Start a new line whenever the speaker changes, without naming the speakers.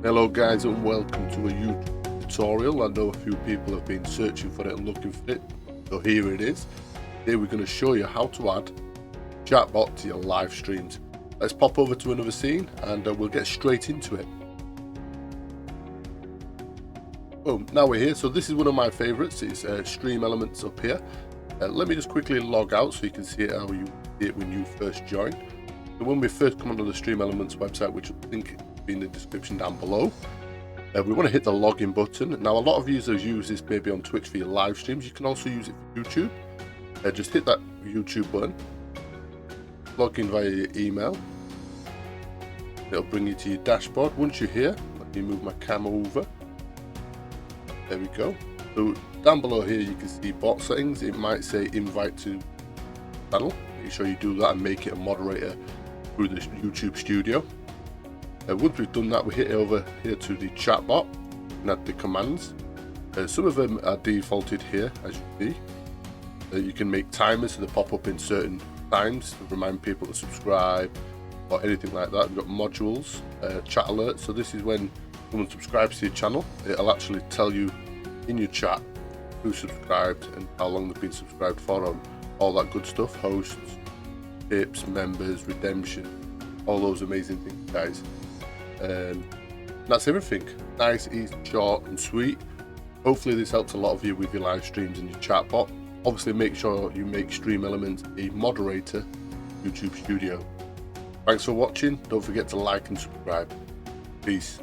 Hello guys, and welcome to a YouTube tutorial. I know a few people have been searching for it and looking for it, so here it is. Today we're going to show you how to add chatbot to your live streams. Let's pop over to another scene and we'll get straight into it. Boom, now we're here. So this is one of my favorites. It's StreamElements up here. Let me just quickly log out so you can see it how you see it when you first join. So when we first come onto the StreamElements website, which I think in the description down below, we want to hit the login button. Now a lot of users use this maybe on Twitch for your live streams. You can also use it for YouTube. Just hit that YouTube button, log in via your email. It'll bring you to your dashboard. Once you're here, let me move my camera over. There we go. So down below here you can see bot settings. It might say invite to channel. Make sure you do that and make it a moderator through the YouTube studio. Once we've done that, we hit over here to the chatbot and add the commands. Some of them are defaulted here, as you see. You can make timers so they pop up in certain times to remind people to subscribe or anything like that. We've got modules, chat alerts. So this is when someone subscribes to your channel, it'll actually tell you in your chat who subscribed and how long they've been subscribed for, and all that good stuff. Hosts, tips, members, redemption, all those amazing things, guys. That's everything. Nice, easy, short and sweet. Hopefully this helps a lot of you with your live streams and your chatbot. Obviously make sure you make StreamElements a moderator YouTube studio. Thanks for watching. Don't forget to like and subscribe. Peace.